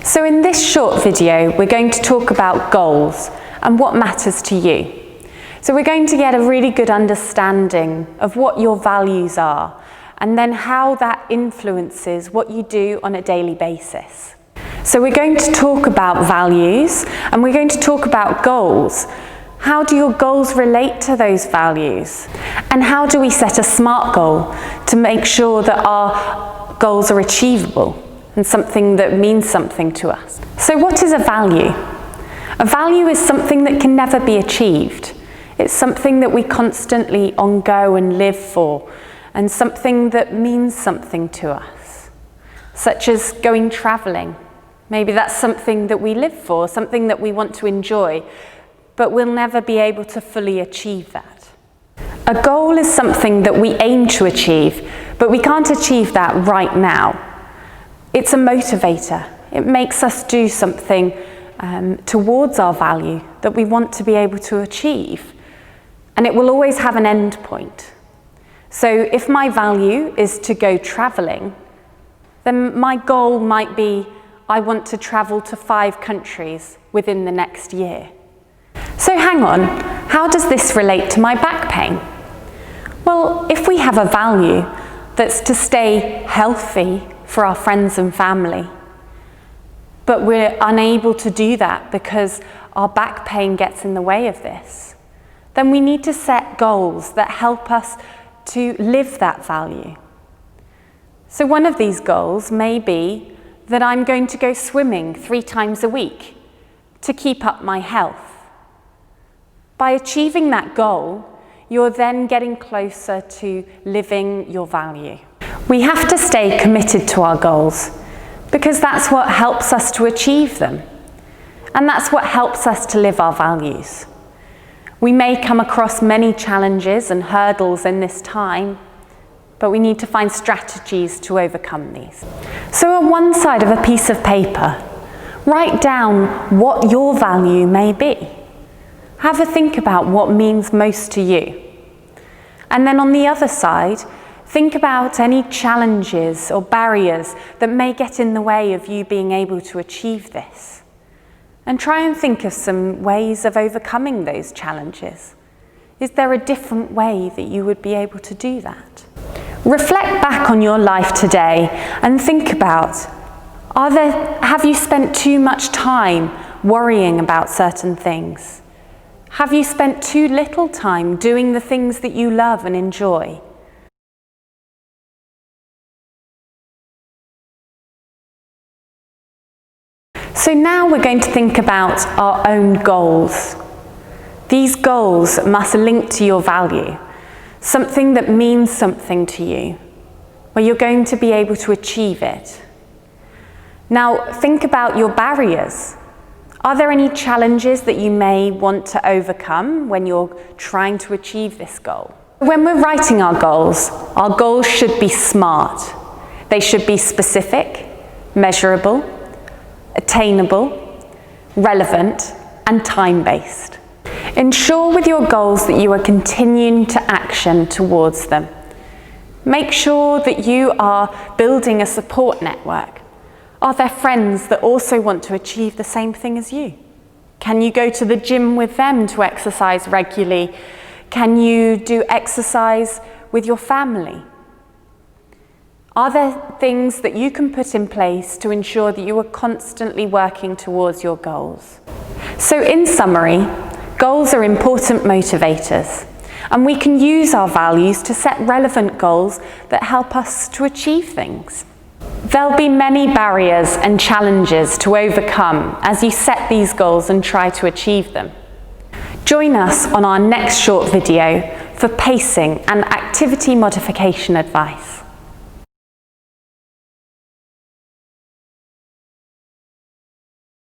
So in this short video, we're going to talk about goals and what matters to you. So we're going to get a really good understanding of what your values are and then how that influences what you do on a daily basis. So we're going to talk about values and we're going to talk about goals. How do your goals relate to those values? And how do we set a SMART goal to make sure that our goals are achievable and something that means something to us? So what is a value? A value is something that can never be achieved. It's something that we constantly ongo and live for, and something that means something to us, such as going travelling. Maybe that's something that we live for, something that we want to enjoy, but we'll never be able to fully achieve that. A goal is something that we aim to achieve, but we can't achieve that right now. It's a motivator. It makes us do something towards our value that we want to be able to achieve. And it will always have an end point. So if my value is to go travelling, then my goal might be I want to travel to 5 countries within the next year. So hang on, how does this relate to my back pain? Well, if we have a value that's to stay healthy for our friends and family, but we're unable to do that because our back pain gets in the way of this, then we need to set goals that help us to live that value. So one of these goals may be that I'm going to go swimming 3 times a week to keep up my health. By achieving that goal, you're then getting closer to living your value. We have to stay committed to our goals because that's what helps us to achieve them. And that's what helps us to live our values. We may come across many challenges and hurdles in this time, but we need to find strategies to overcome these. So on one side of a piece of paper, write down what your value may be. Have a think about what means most to you. And then on the other side, think about any challenges or barriers that may get in the way of you being able to achieve this. And try and think of some ways of overcoming those challenges. Is there a different way that you would be able to do that? Reflect back on your life today and think about, have you spent too much time worrying about certain things? Have you spent too little time doing the things that you love and enjoy? So now we're going to think about our own goals. These goals must link to your value, something that means something to you, where you're going to be able to achieve it. Now think about your barriers. Are there any challenges that you may want to overcome when you're trying to achieve this goal? When we're writing our goals should be SMART. They should be specific, measurable, attainable, relevant, and time-based. Ensure with your goals that you are continuing to action towards them. Make sure that you are building a support network. Are there friends that also want to achieve the same thing as you? Can you go to the gym with them to exercise regularly? Can you do exercise with your family? Are there things that you can put in place to ensure that you are constantly working towards your goals? So in summary, goals are important motivators, and we can use our values to set relevant goals that help us to achieve things. There'll be many barriers and challenges to overcome as you set these goals and try to achieve them. Join us on our next short video for pacing and activity modification advice.